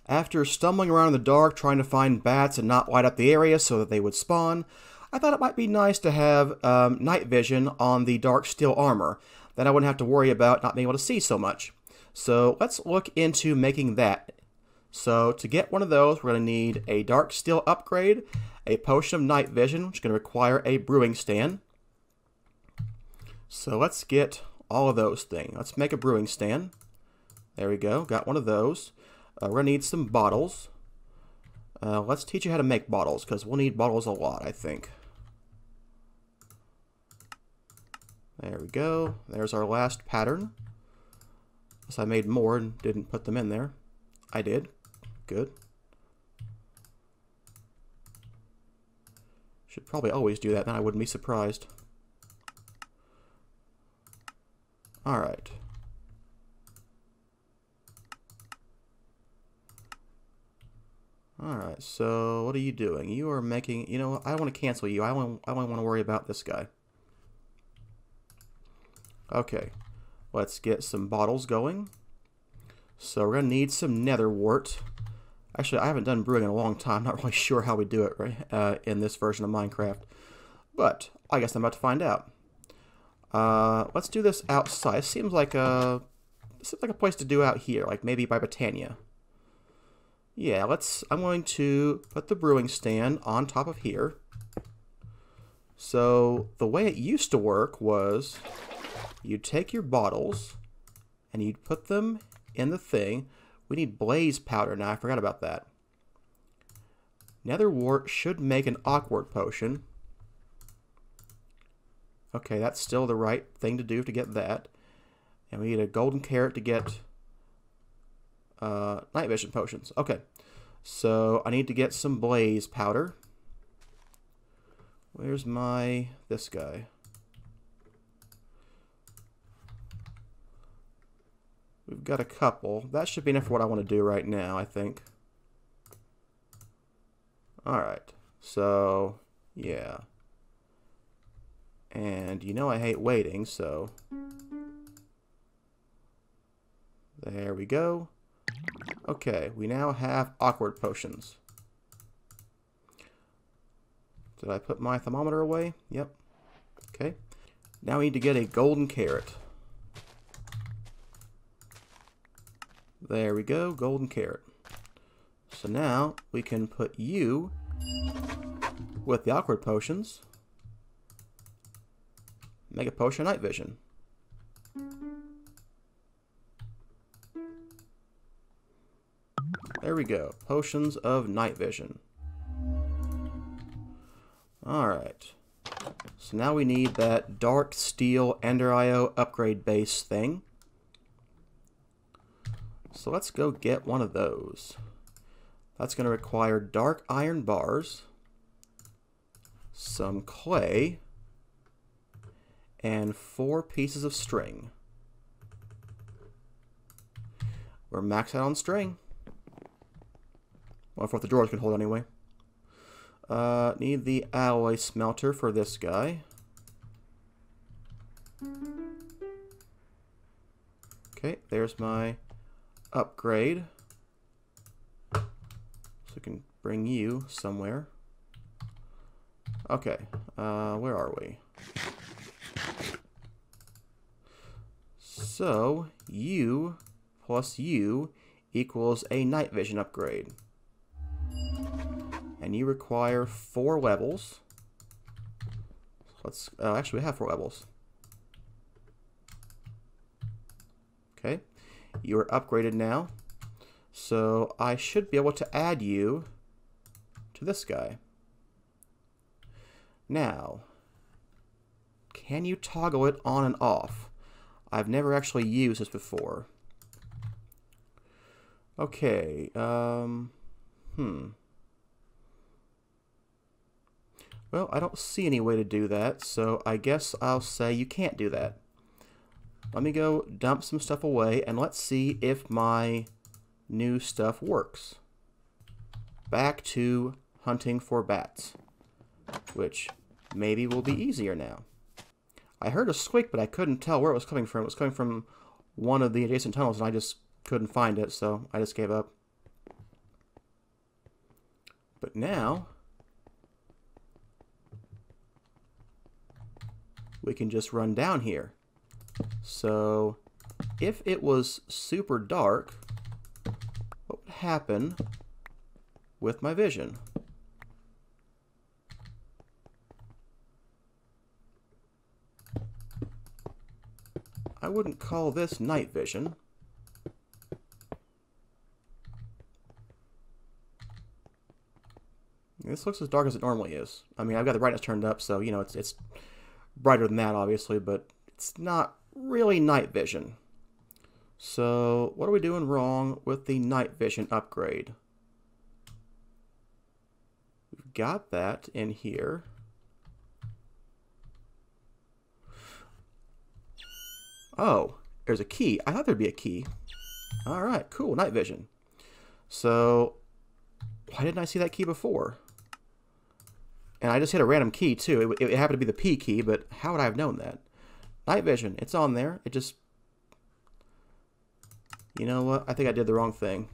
After stumbling around in the dark trying to find bats and not light up the area so that they would spawn, I thought it might be nice to have night vision on the dark steel armor. Then I wouldn't have to worry about not being able to see so much. So let's look into making that. So to get one of those, we're going to need a dark steel upgrade, a potion of night vision, which is going to require a brewing stand. So let's get all of those things. Let's make a brewing stand. There we go. Got one of those. We're going to need some bottles. Let's teach you how to make bottles, because we'll need bottles a lot, I think. There we go. There's our last pattern. Unless I made more and didn't put them in there. I did. Good. Should probably always do that, then I wouldn't be surprised. Alright. Alright, so what are you doing? You are making, you know, I don't want to cancel you. I only want to worry about this guy. Okay, let's get some bottles going. So we're going to need some nether wart. Actually, I haven't done brewing in a long time. I'm not really sure how we do it right, in this version of Minecraft. But I guess I'm about to find out. Let's do this outside. It seems like a place to do out here, like maybe by Botania. Yeah, I'm going to put the brewing stand on top of here. So the way it used to work was you'd take your bottles and you'd put them in the thing. We need blaze powder now. I forgot about that. Nether wart should make an awkward potion. Okay, that's still the right thing to do to get that. And we need a golden carrot to get night vision potions. Okay, so I need to get some blaze powder. Where's this guy? We've got a couple. That should be enough for what I want to do right now, I think. Alright, so yeah. And you know I hate waiting, so there we go. Okay, we now have awkward potions. Did I put my thermometer away? Yep. Okay. Now we need to get a golden carrot. There we go, golden carrot. So now we can put you with the awkward potions. Make a potion of night vision. There we go. Potions of night vision. Alright. So now we need that dark steel Ender IO upgrade base thing. So let's go get one of those. That's going to require dark iron bars, some clay, and 4 pieces of string. We're maxed out on string. Well, for what the drawers can hold anyway. Need the alloy smelter for this guy. Okay, there's my upgrade. So we can bring you somewhere. Okay, where are we? So, you plus you equals a night vision upgrade. And you require 4 levels. Let's actually we have 4 levels. Okay, you are upgraded now. So I should be able to add you to this guy. Now, can you toggle it on and off? I've never actually used this before. Okay, Well, I don't see any way to do that, so I guess I'll say you can't do that. Let me go dump some stuff away, and let's see if my new stuff works. Back to hunting for bats, which maybe will be easier now. I heard a squeak, but I couldn't tell where it was coming from. It was coming from one of the adjacent tunnels, and I just couldn't find it, so I just gave up. But now we can just run down here. So if it was super dark, what would happen with my vision? I wouldn't call this night vision. This looks as dark as it normally is. I mean, I've got the brightness turned up, so, you know, it's brighter than that, obviously, but it's not really night vision. So, what are we doing wrong with the night vision upgrade? We've got that in here. Oh, there's a key. I thought there'd be a key. All right, cool, night vision. So, why didn't I see that key before? And I just hit a random key, too. It happened to be the P key, but how would I have known that? Night vision, it's on there. It just... You know what? I think I did the wrong thing.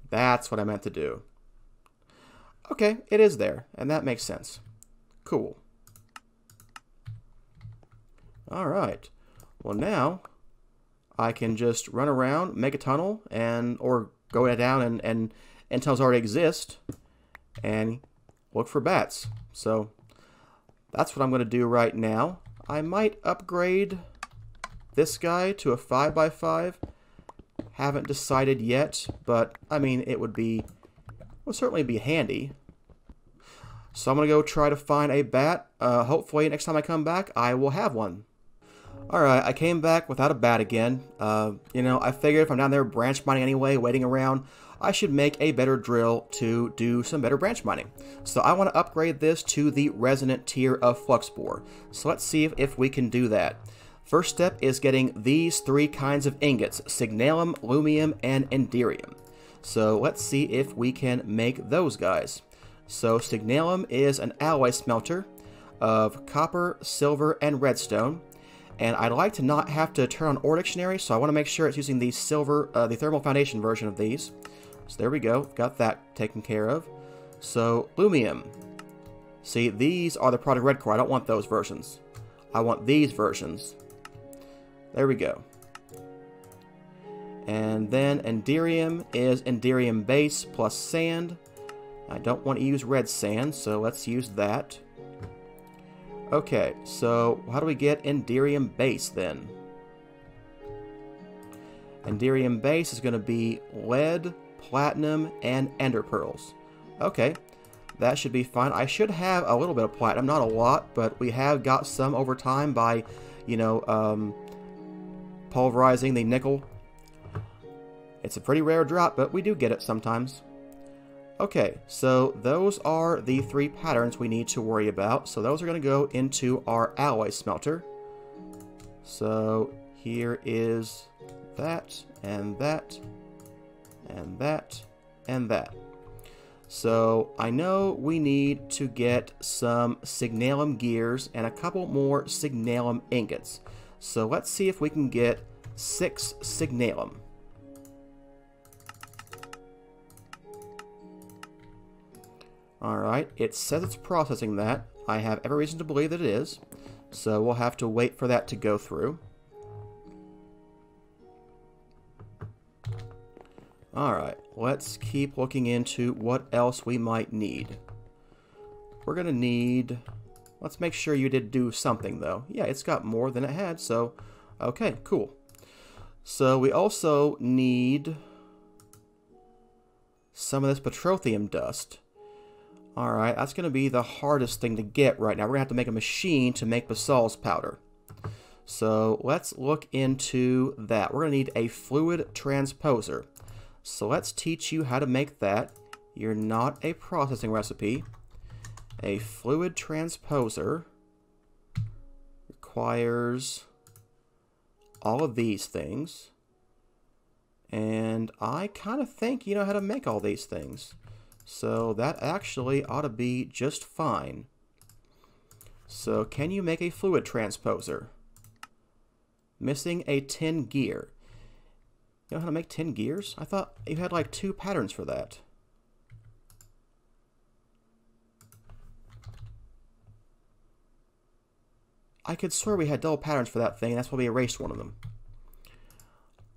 That's what I meant to do. Okay, it is there, and that makes sense. Cool. All right. Well, now I can just run around, make a tunnel, or go down and tunnels already exist, and look for bats. So that's what I'm going to do right now. I might upgrade this guy to a 5x5. Haven't decided yet, but I mean, it would certainly be handy. So I'm going to go try to find a bat. Hopefully next time I come back, I will have one. Alright, I came back without a bat again. You know, I figured if I'm down there branch mining anyway, waiting around, I should make a better drill to do some better branch mining. So I want to upgrade this to the resonant tier of flux bore. So let's see if we can do that. First step is getting these three kinds of ingots: signalum, lumium, and enderium. So let's see if we can make those guys. So signalum is an alloy smelter of copper, silver, and redstone. And I'd like to not have to turn on Ore Dictionary, so I want to make sure it's using the the thermal foundation version of these. So there we go, got that taken care of. So lumium. See, these are the product red core. I don't want those versions. I want these versions. There we go. And then enderium is enderium base plus sand. I don't want to use red sand, so let's use that. Okay, so how do we get enderium base then? Enderium base is going to be lead, platinum, and ender pearls. Okay, that should be fine. I should have a little bit of platinum, not a lot, but we have got some over time by, you know, pulverizing the nickel. It's a pretty rare drop, but we do get it sometimes. Okay, so those are the three patterns we need to worry about. So those are going to go into our alloy smelter. So here is that, and that, and that, and that. So I know we need to get some signalum gears and a couple more signalum ingots. So let's see if we can get 6 signalum. Alright, it says it's processing that. I have every reason to believe that it is. So we'll have to wait for that to go through. Alright, let's keep looking into what else we might need. We're going to need... Let's make sure you did do something, though. Yeah, it's got more than it had, so... Okay, cool. So we also need some of this petroleum dust. Alright, that's going to be the hardest thing to get right now. We're going to have to make a machine to make basalt's powder. So let's look into that. We're going to need a fluid transposer. So let's teach you how to make that. You're not a processing recipe. A fluid transposer requires all of these things. And I kind of think you know how to make all these things. So that actually ought to be just fine. So can you make a fluid transposer? Missing a tin gear. You know how to make tin gears? I thought you had like 2 patterns for that. I could swear we had double patterns for that thing, and that's why we erased one of them.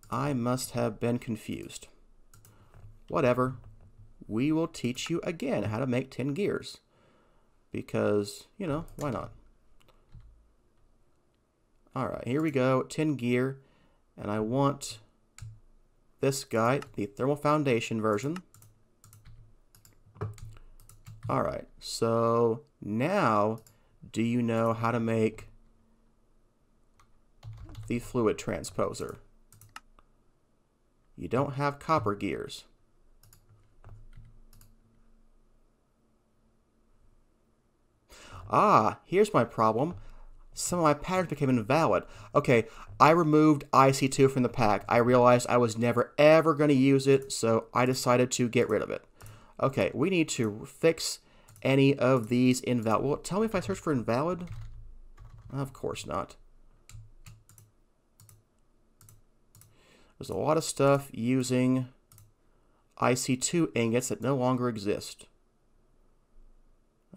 I must have been confused. Whatever. We will teach you again how to make 10 gears. Because, you know, why not? Alright, here we go. 10 gear. And I want this guy, the thermal foundation version. Alright, so now do you know how to make the fluid transposer? You don't have copper gears. Ah, here's my problem. Some of my patterns became invalid. Okay, I removed IC2 from the pack. I realized I was never ever going to use it, so I decided to get rid of it. Okay, we need to fix any of these invalid. Well, tell me if I search for invalid? Of course not. There's a lot of stuff using IC2 ingots that no longer exist.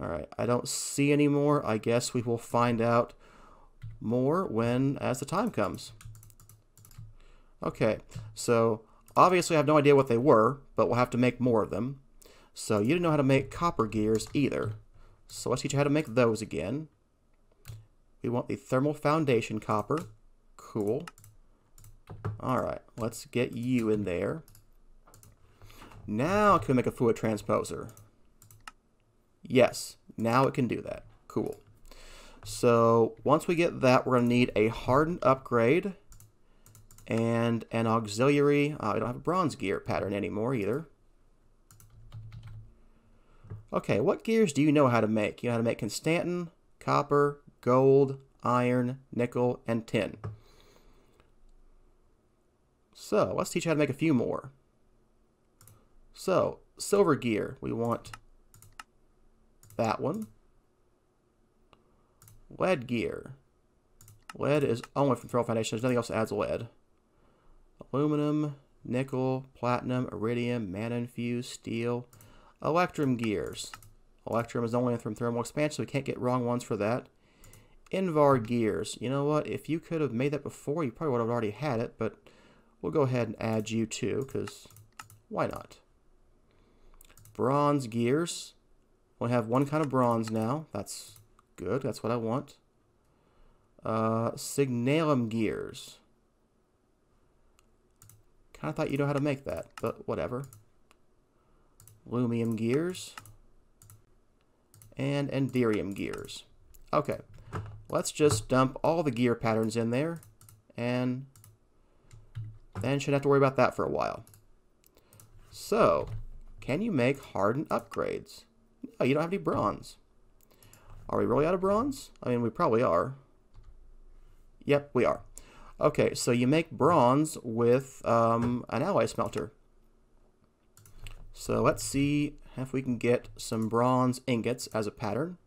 Alright, I don't see any more. I guess we will find out more as the time comes. Okay, so obviously I have no idea what they were, but we'll have to make more of them. So you didn't know how to make copper gears either. So let's teach you how to make those again. We want the thermal foundation copper. Cool. Alright, let's get you in there. Now can we make a fluid transposer? Yes, now it can do that. Cool. So once we get that, we're going to need a hardened upgrade and an auxiliary. We don't have a bronze gear pattern anymore either. Okay, what gears do you know how to make? You know how to make Constantan, copper, gold, iron, nickel, and tin. So let's teach you how to make a few more. So silver gear, we want that one. Lead gear. Lead is only from thermal foundation. There's nothing else that adds lead. Aluminum, nickel, platinum, iridium, mana infused, steel. Electrum gears. Electrum is only from thermal expansion, so we can't get wrong ones for that. Invar gears. You know what? If you could have made that before, you probably would have already had it, but we'll go ahead and add you too, because why not? Bronze gears. We have one kind of bronze now. That's good. That's what I want. Signalum gears. Kind of thought you know how to make that, but whatever. Lumium gears. And Enderium gears. Okay. Let's just dump all the gear patterns in there, and then shouldn't have to worry about that for a while. So, can you make hardened upgrades? No, you don't have any bronze. Are we really out of bronze? I mean, we probably are. Yep, we are. Okay, so you make bronze with an alloy smelter. So let's see if we can get some bronze ingots as a pattern.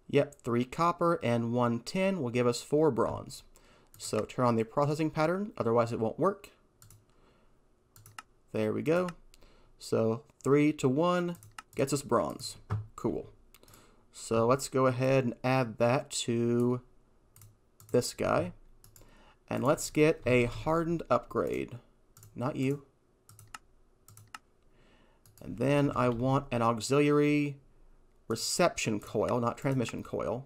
Yep, 3 copper and 1 tin will give us 4 bronze. So turn on the processing pattern, otherwise it won't work. There we go. So 3 to 1 gets us bronze. Cool. So let's go ahead and add that to this guy. And let's get a hardened upgrade. Not you. And then I want an auxiliary reception coil, not transmission coil.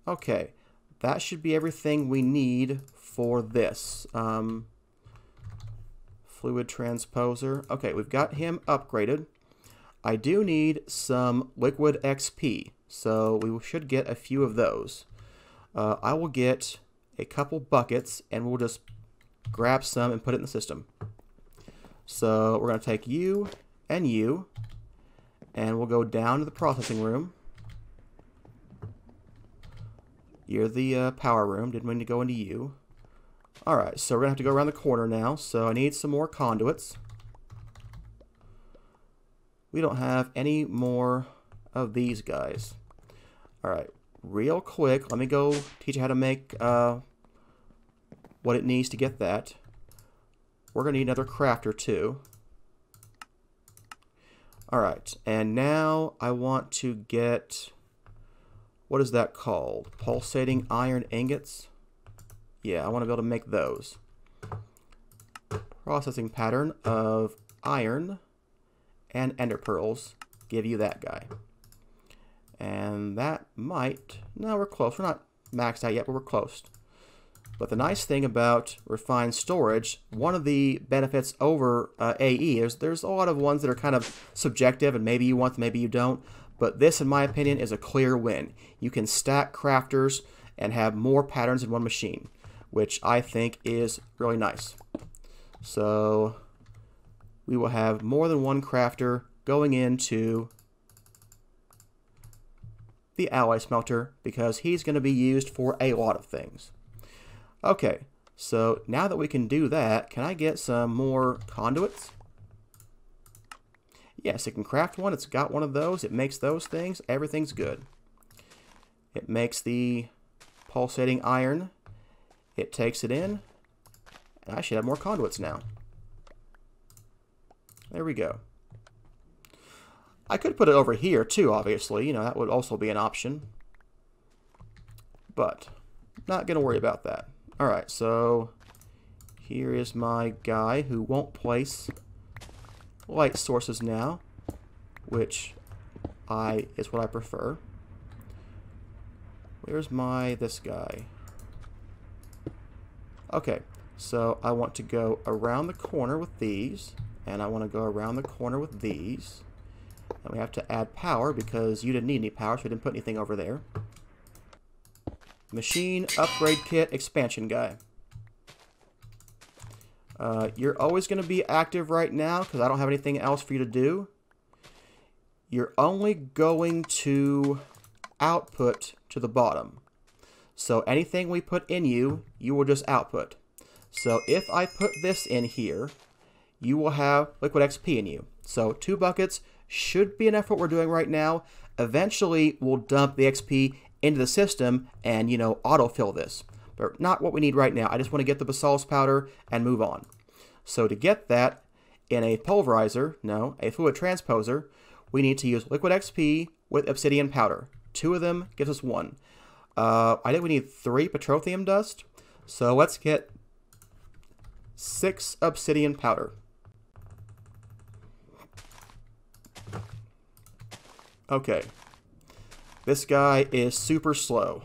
Okay, that should be everything we need for this. Fluid transposer. Okay, we've got him upgraded. I do need some liquid XP, so we should get a few of those. I will get a couple buckets, and we'll just grab some and put it in the system. So we're going to take you, and we'll go down to the processing room. You're the power room. Didn't mean to go into you. Alright, so we're going to have to go around the corner now. So I need some more conduits. We don't have any more of these guys. Alright, real quick, let me go teach you how to make what it needs to get that. We're going to need another crafter too. Alright, and now I want to get, what is that called? Pulsating iron ingots? Yeah, I want to be able to make those. Processing pattern of iron and ender pearls. Give you that guy. And that might, no, we're close. We're not maxed out yet, but we're close. But the nice thing about refined storage, one of the benefits over AE, there's a lot of ones that are kind of subjective and maybe you want them, maybe you don't. But this, in my opinion, is a clear win. You can stack crafters and have more patterns in one machine, which I think is really nice. So we will have more than one crafter going into the alloy smelter because he's going to be used for a lot of things. Okay, so now that we can do that, can I get some more conduits? Yes, it can craft one. It's got one of those. It makes those things. Everything's good. It makes the pulsating iron. It takes it in. And I should have more conduits now. There we go. I could put it over here too, obviously. You know, that would also be an option. But not going to worry about that. Alright, so here is my guy who won't place light sources now, which is what I prefer. Where's this guy? Okay, so I want to go around the corner with these, and I want to go around the corner with these. And we have to add power because you didn't need any power, so we didn't put anything over there. Machine upgrade kit expansion guy. You're always going to be active right now because I don't have anything else for you to do. You're only going to output to the bottom. So anything we put in you, you will just output. So if I put this in here, you will have liquid XP in you. So 2 buckets should be enough for what we're doing right now. Eventually, we'll dump the XP into the system and, you know, autofill this. But not what we need right now. I just want to get the basalt powder and move on. So to get that in a pulverizer, no, a fluid transposer, we need to use liquid XP with obsidian powder. 2 of them gives us 1. I think we need 3 petroleum dust. So let's get 6 obsidian powder. Okay. This guy is super slow.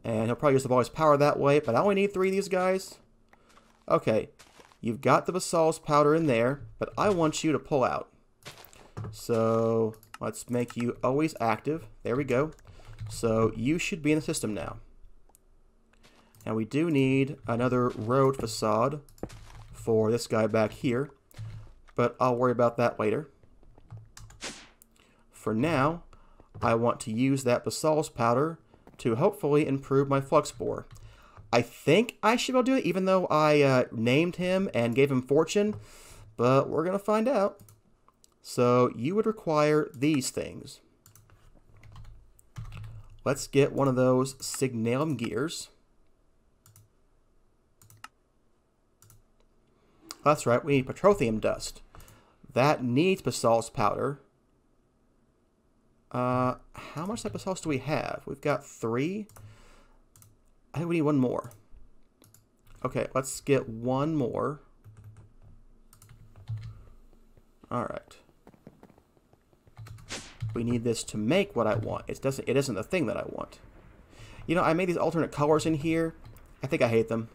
And he'll probably use the his power that way, but I only need 3 of these guys. Okay, you've got the basalt powder in there, but I want you to pull out. So let's make you always active. There we go. So you should be in the system now. And we do need another road facade for this guy back here, but I'll worry about that later. For now, I want to use that basalt powder to hopefully improve my flux bore. I think I should be able to do it, even though I named him and gave him fortune, but we're going to find out. So you would require these things. Let's get one of those signalum gears. That's right, we need petroleum dust. That needs basalt powder. How much type of basalt do we have? We've got 3. I think we need 1 more. Okay, let's get 1 more. Alright. We need this to make what I want. It isn't the thing that I want. You know, I made these alternate colors in here. I think I hate them.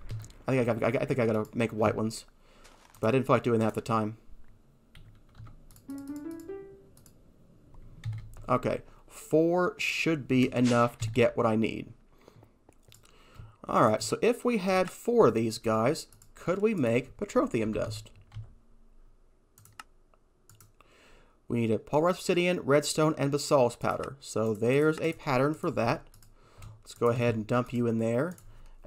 I think I gotta make white ones. But I didn't feel like doing that at the time. Okay, 4 should be enough to get what I need. Alright, so if we had 4 of these guys, could we make petroleum dust? We need a pulverized obsidian, redstone, and basalt powder. So there's a pattern for that. Let's go ahead and dump you in there.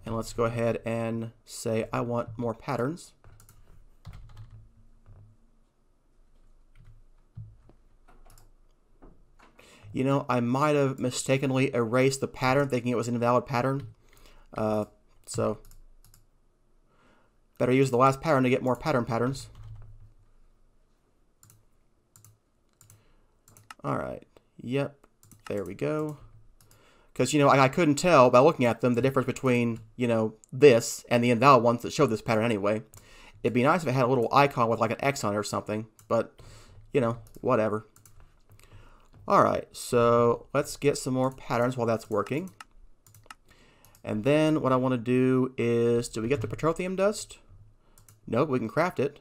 And let's go ahead and say I want more patterns. You know, I might have mistakenly erased the pattern thinking it was an invalid pattern. So better use the last pattern to get more patterns. Alright. Yep. There we go. Because, you know, I couldn't tell by looking at them the difference between, you know, this and the invalid ones that show this pattern anyway. It'd be nice if it had a little icon with like an X on it or something. But, you know, whatever. Alright, so let's get some more patterns while that's working. And then what I want to do is, do we get the petroleum dust? Nope, we can craft it.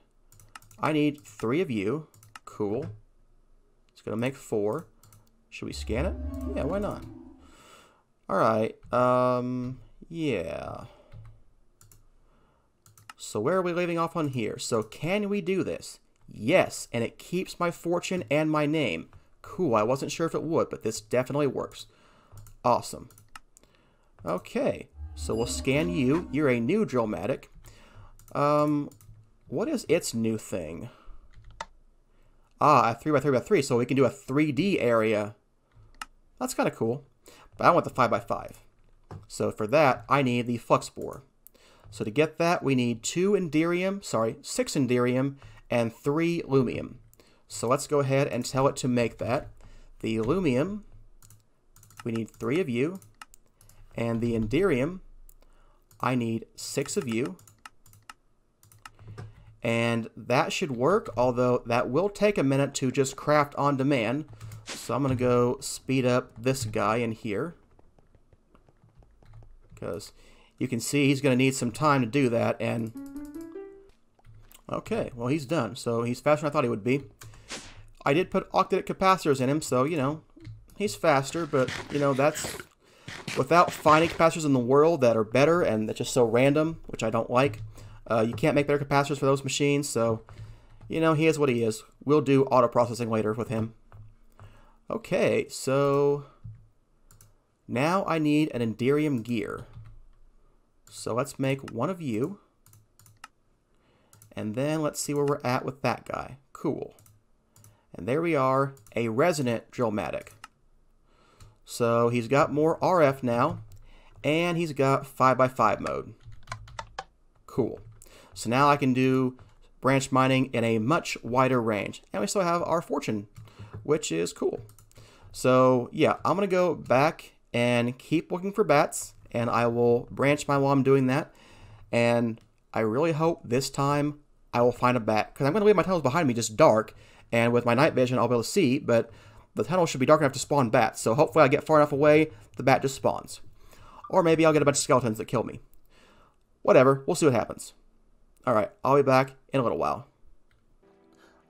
I need 3 of you. Cool. It's going to make 4. Should we scan it? Yeah, why not? Alright, yeah. So where are we leaving off on here? So can we do this? Yes, and it keeps my fortune and my name. Cool, I wasn't sure if it would, but this definitely works. Awesome. Okay, so we'll scan you. You're a new Drillmatic. What is its new thing? Ah, a 3x3x3, so we can do a 3D area. That's kind of cool. But I want the 5x5. So for that, I need the flux bore. So to get that, we need 6 Enderium and 3 Lumium. So let's go ahead and tell it to make that. The Lumium, we need 3 of you. And the Enderium, I need 6 of you. And that should work, although that will take a minute to just craft on demand. So I'm going to go speed up this guy in here. Because you can see he's going to need some time to do that. And okay, well, he's done. So he's faster than I thought he would be. I did put octadic capacitors in him, so, you know, he's faster. But, you know, that's without finding capacitors in the world that are better and that's just so random, which I don't like. You can't make better capacitors for those machines, so, you know, he is what he is. We'll do auto processing later with him. Okay, so now I need an Enderium gear. So let's make 1 of you. And then let's see where we're at with that guy. Cool. And there we are, a resonant Drillmatic. So he's got more RF now, and he's got 5x5 mode. Cool. So now I can do branch mining in a much wider range. And we still have our fortune, which is cool. So yeah, I'm going to go back and keep looking for bats, and I will branch mine while I'm doing that. And I really hope this time I will find a bat, because I'm going to leave my tunnels behind me just dark, and with my night vision I'll be able to see, but the tunnel should be dark enough to spawn bats. So hopefully I get far enough away, the bat just spawns. Or maybe I'll get a bunch of skeletons that kill me. Whatever, we'll see what happens. Alright, I'll be back in a little while.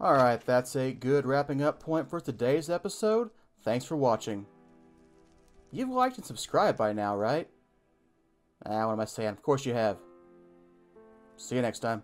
Alright, that's a good wrapping up point for today's episode. Thanks for watching. You've liked and subscribed by now, right? What am I saying? Of course you have. See you next time.